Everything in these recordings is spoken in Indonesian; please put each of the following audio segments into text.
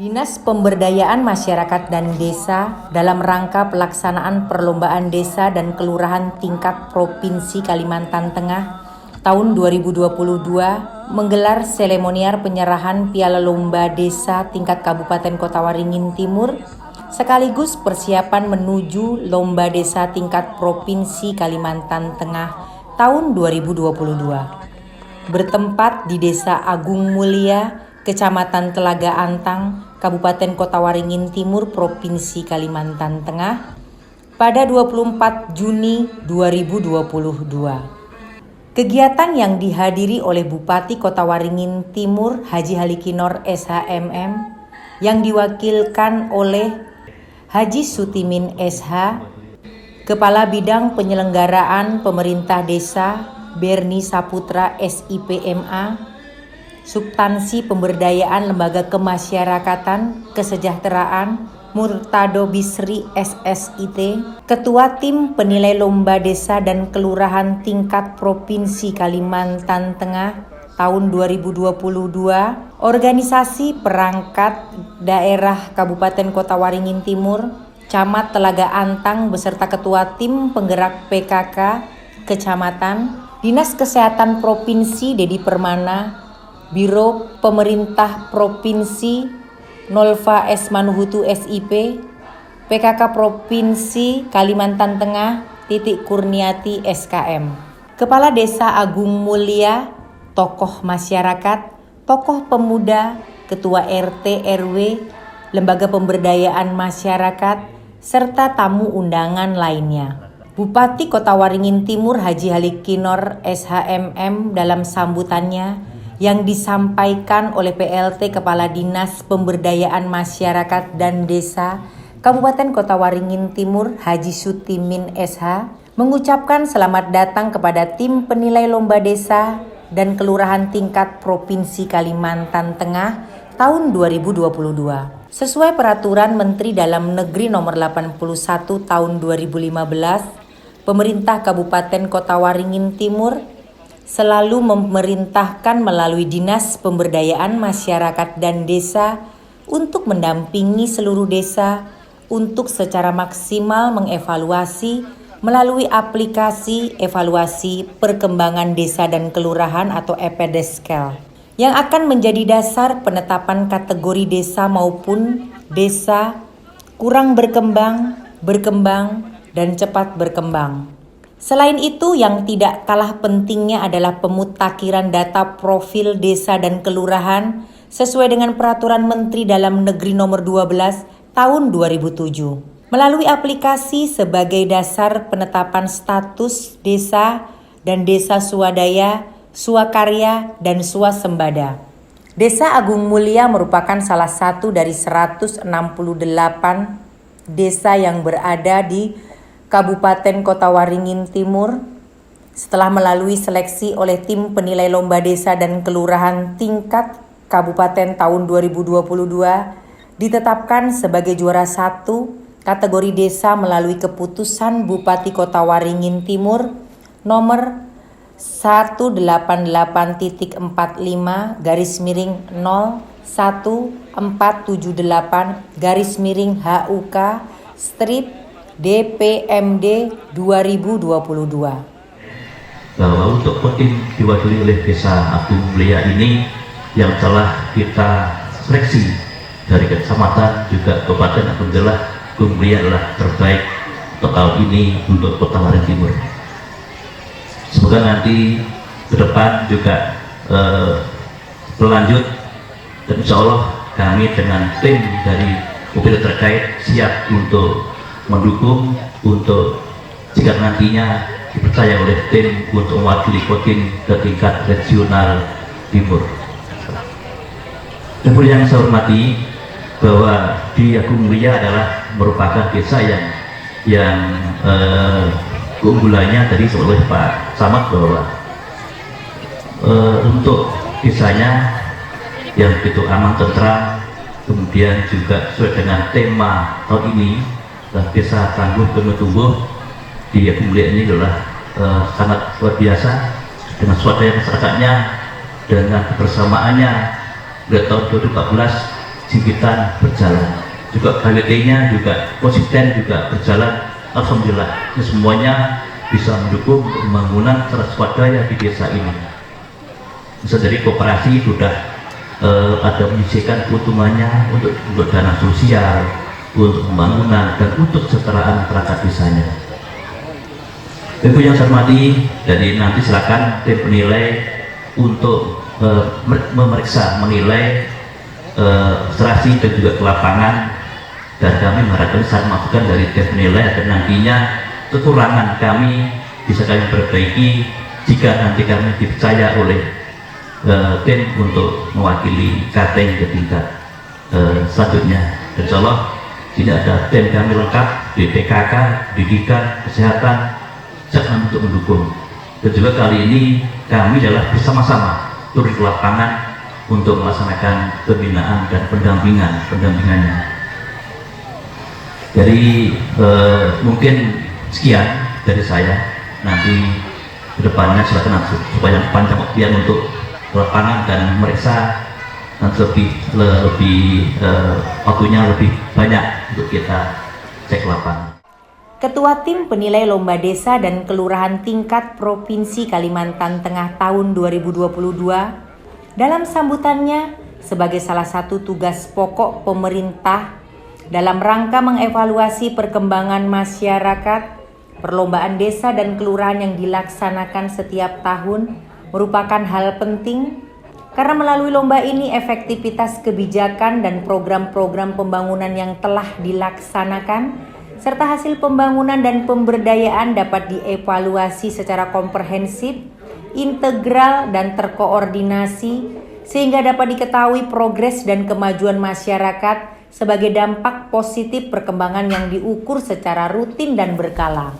Dinas Pemberdayaan Masyarakat dan Desa dalam rangka pelaksanaan perlombaan desa dan kelurahan tingkat Provinsi Kalimantan Tengah tahun 2022 menggelar seremonial penyerahan Piala Lomba Desa tingkat Kabupaten Kota Waringin Timur sekaligus persiapan menuju Lomba Desa tingkat Provinsi Kalimantan Tengah tahun 2022. Bertempat di Desa Agung Mulia, Kecamatan Telaga Antang, Kabupaten Kota Waringin Timur, Provinsi Kalimantan Tengah, pada 24 Juni 2022. Kegiatan yang dihadiri oleh Bupati Kota Waringin Timur Haji Halikinor SHMM, yang diwakilkan oleh Haji Sutimin SH, Kepala Bidang Penyelenggaraan Pemerintah Desa Berni Saputra SIPMA, Substansi Pemberdayaan Lembaga Kemasyarakatan Kesejahteraan Murtado Bisri SSIT, Ketua Tim Penilai Lomba Desa dan Kelurahan tingkat Provinsi Kalimantan Tengah tahun 2022, Organisasi Perangkat Daerah Kabupaten Kota Waringin Timur, Camat Telaga Antang beserta Ketua Tim Penggerak PKK Kecamatan, Dinas Kesehatan Provinsi Dedi Permana, Biro Pemerintah Provinsi Nolfa S. Manuhutu SIP, PKK Provinsi Kalimantan Tengah Titik Kurniati SKM, Kepala Desa Agung Mulia, tokoh masyarakat, tokoh pemuda, Ketua RT RW, Lembaga Pemberdayaan Masyarakat, serta tamu undangan lainnya. Bupati Kota Waringin Timur Haji Halikinor SHMM dalam sambutannya yang disampaikan oleh PLT Kepala Dinas Pemberdayaan Masyarakat dan Desa Kabupaten Kota Waringin Timur Haji Sutimin SH mengucapkan selamat datang kepada tim penilai lomba desa dan kelurahan tingkat Provinsi Kalimantan Tengah tahun 2022. Sesuai peraturan Menteri Dalam Negeri nomor 81 tahun 2015, pemerintah Kabupaten Kota Waringin Timur selalu memerintahkan melalui Dinas Pemberdayaan Masyarakat dan Desa untuk mendampingi seluruh desa untuk secara maksimal mengevaluasi melalui aplikasi evaluasi perkembangan desa dan kelurahan atau EPDSCAL yang akan menjadi dasar penetapan kategori desa maupun desa kurang berkembang, berkembang, dan cepat berkembang. Selain itu, yang tidak kalah pentingnya adalah pemutakhiran data profil desa dan kelurahan sesuai dengan Peraturan Menteri Dalam Negeri Nomor 12 Tahun 2007 melalui aplikasi sebagai dasar penetapan status desa dan desa swadaya, swakarya, dan swasembada. Desa Agung Mulia merupakan salah satu dari 168 desa yang berada di Kabupaten Kota Waringin Timur setelah melalui seleksi oleh tim penilai lomba desa dan kelurahan tingkat Kabupaten tahun 2022 ditetapkan sebagai juara 1 kategori desa melalui keputusan Bupati Kota Waringin Timur nomor 188.450/01478/HUK strip DPMD 2022. Bahwa untuk kodim diwakili oleh Desa Agung Mulia ini yang telah kita seleksi dari kecamatan juga kabupaten, alhamdulillah Agung Mulia adalah terbaik untuk tahun ini untuk Kota Waringin Timur. Semoga nanti ke depan juga berlanjut dan insya Allah kami dengan tim dari mobil terkait siap untuk mendukung untuk jika nantinya dipercaya oleh tim untuk mewakili kodim ke tingkat regional timur. Dan yang saya hormati bahwa di Agung Mulia adalah merupakan desa yang keunggulannya tadi oleh Pak Samad bahwa untuk desanya yang begitu aman tentram, kemudian juga sesuai dengan tema tahun ini Desa Tangguh Penuh Tumbuh di Agung Mulia ini adalah sangat luar biasa dengan swadaya masyarakatnya, dengan kebersamaannya. Pada tahun 2014 Jimpitan berjalan, juga KWT-nya juga konsisten juga berjalan. Alhamdulillah, ini semuanya bisa mendukung pembangunan swadaya di desa ini. Bisa jadi koperasi sudah ada menyisihkan keuntungannya untuk dana sosial, untuk pembangunan dan untuk kesejahteraan perangkat desanya. Ibu yang saya hormati, jadi nanti silakan tim penilai untuk memeriksa, menilai serasi dan juga ke lapangan, dan kami mengharapkan saran masukan dari tim penilai agar nantinya kekurangan kami bisa kami perbaiki jika nanti kami dipercaya oleh tim untuk mewakili KT ke tingkat selanjutnya. Insya Allah tidak ada tim kami lengkap di PKK, pendidikan, kesehatan, siap untuk mendukung. Dan juga kali ini kami adalah bersama-sama turun ke lapangan untuk melaksanakan pembinaan dan pendampingannya. Jadi mungkin sekian dari saya. Nanti kedepannya silakan supaya panjang waktu untuk ke lapangan dan meriksa nanti lebih waktunya lebih banyak untuk kita cek lapangan. Ketua Tim Penilai Lomba Desa dan Kelurahan tingkat Provinsi Kalimantan Tengah tahun 2022 dalam sambutannya sebagai salah satu tugas pokok pemerintah dalam rangka mengevaluasi perkembangan masyarakat, perlombaan desa dan kelurahan yang dilaksanakan setiap tahun merupakan hal penting karena melalui lomba ini efektivitas kebijakan dan program-program pembangunan yang telah dilaksanakan serta hasil pembangunan dan pemberdayaan dapat dievaluasi secara komprehensif, integral dan terkoordinasi sehingga dapat diketahui progres dan kemajuan masyarakat sebagai dampak positif perkembangan yang diukur secara rutin dan berkala.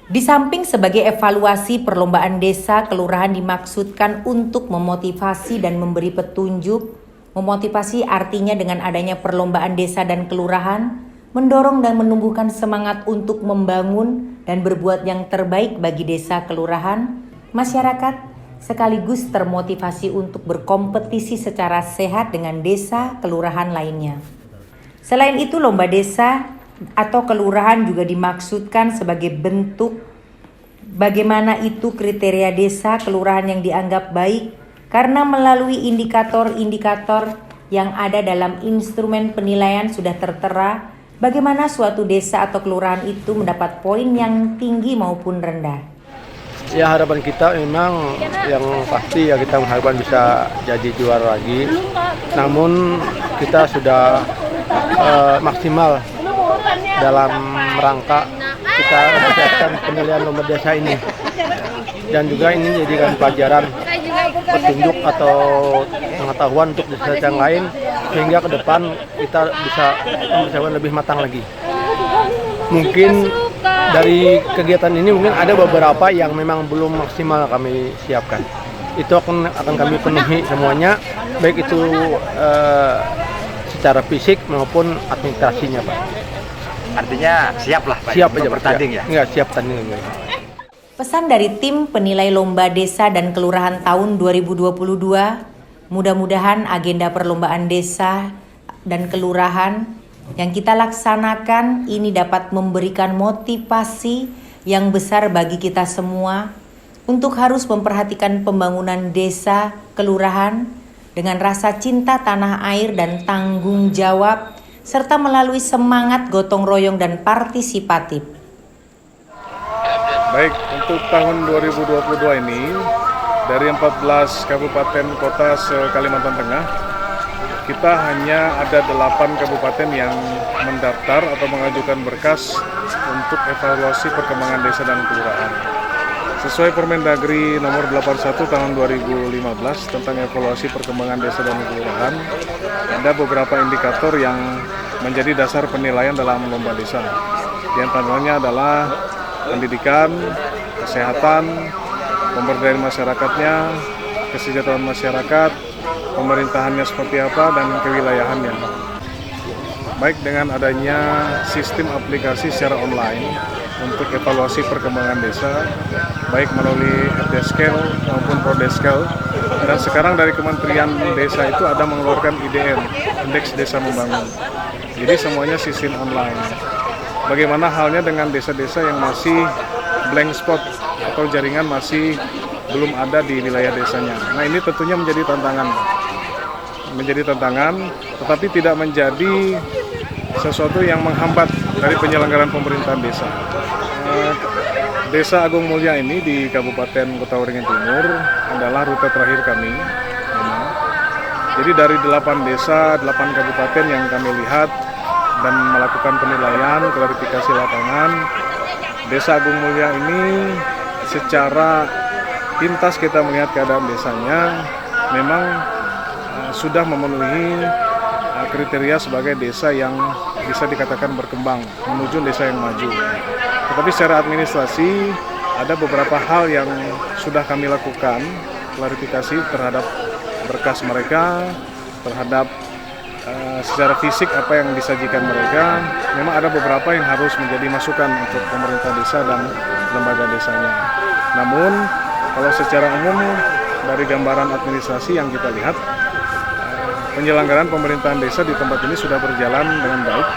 Di samping sebagai evaluasi, perlombaan desa kelurahan dimaksudkan untuk memotivasi dan memberi petunjuk. Memotivasi artinya dengan adanya perlombaan desa dan kelurahan mendorong dan menumbuhkan semangat untuk membangun dan berbuat yang terbaik bagi desa kelurahan, masyarakat, sekaligus termotivasi untuk berkompetisi secara sehat dengan desa kelurahan lainnya. Selain itu, lomba desa atau kelurahan juga dimaksudkan sebagai bentuk bagaimana itu kriteria desa kelurahan yang dianggap baik karena melalui indikator-indikator yang ada dalam instrumen penilaian sudah tertera bagaimana suatu desa atau kelurahan itu mendapat poin yang tinggi maupun rendah. Ya, harapan kita memang yang pasti ya kita mengharapkan bisa jadi juara lagi. Namun kita sudah maksimal dalam rangka kita mempersiapkan penilaian lomba desa ini. Dan juga ini jadikan pelajaran petunjuk atau pengetahuan untuk desa yang lain sehingga ke depan kita bisa mempersiapkan lebih matang lagi. Mungkin dari kegiatan ini mungkin ada beberapa yang memang belum maksimal kami siapkan. Itu akan kami penuhi semuanya, baik itu secara fisik maupun administrasinya, Pak. Artinya siap lah Pak, siap aja bertanding ya? Enggak, siap tanding. Pesan dari tim penilai lomba desa dan kelurahan tahun 2022, mudah-mudahan agenda perlombaan desa dan kelurahan yang kita laksanakan ini dapat memberikan motivasi yang besar bagi kita semua untuk harus memperhatikan pembangunan desa, kelurahan dengan rasa cinta tanah air dan tanggung jawab serta melalui semangat gotong royong dan partisipatif. Baik, untuk tahun 2022 ini dari 14 kabupaten kota se-Kalimantan Tengah, kita hanya ada 8 kabupaten yang mendaftar atau mengajukan berkas untuk evaluasi perkembangan desa dan kelurahan. Sesuai Permendagri nomor 81 tahun 2015 tentang evaluasi perkembangan desa dan kelurahan, ada beberapa indikator yang menjadi dasar penilaian dalam lomba desa. Di antaranya adalah pendidikan, kesehatan, pemberdayaan masyarakatnya, kesejahteraan masyarakat, pemerintahannya seperti apa, dan kewilayahannya. Baik, dengan adanya sistem aplikasi secara online, untuk evaluasi perkembangan desa, baik melalui RD-Scale maupun Prodescal. Dan sekarang dari Kementerian Desa itu ada mengeluarkan IDM, Indeks Desa Membangun. Jadi semuanya sistem online. Bagaimana halnya dengan desa-desa yang masih blank spot atau jaringan masih belum ada di wilayah desanya. Nah, ini tentunya menjadi tantangan. Tetapi tidak menjadi sesuatu yang menghambat dari penyelenggaraan pemerintahan desa. Desa Agung Mulia ini di Kabupaten Kota Waringin Timur adalah rute terakhir kami. Jadi dari 8 desa, 8 kabupaten yang kami lihat dan melakukan penilaian, klarifikasi lapangan, Desa Agung Mulia ini secara pintas kita melihat keadaan desanya memang sudah memenuhi kriteria sebagai desa yang bisa dikatakan berkembang menuju desa yang maju. Tetapi secara administrasi ada beberapa hal yang sudah kami lakukan klarifikasi terhadap berkas mereka, terhadap secara fisik apa yang disajikan mereka. Memang ada beberapa yang harus menjadi masukan untuk pemerintah desa dan lembaga desanya. Namun kalau secara umum dari gambaran administrasi yang kita lihat, penyelenggaraan pemerintahan desa di tempat ini sudah berjalan dengan baik,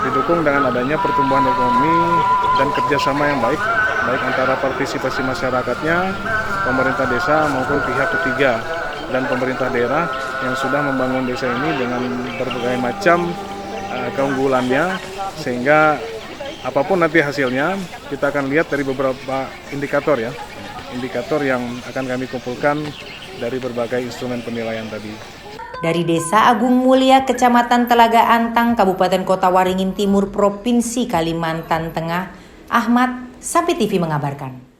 didukung dengan adanya pertumbuhan ekonomi dan kerjasama yang baik antara partisipasi masyarakatnya, pemerintah desa maupun pihak ketiga dan pemerintah daerah yang sudah membangun desa ini dengan berbagai macam keunggulannya, sehingga apapun nanti hasilnya kita akan lihat dari beberapa indikator yang akan kami kumpulkan dari berbagai instrumen penilaian tadi. Dari Desa Agung Mulia, Kecamatan Telaga Antang, Kabupaten Kota Waringin Timur, Provinsi Kalimantan Tengah, Ahmad, Sapi TV mengabarkan.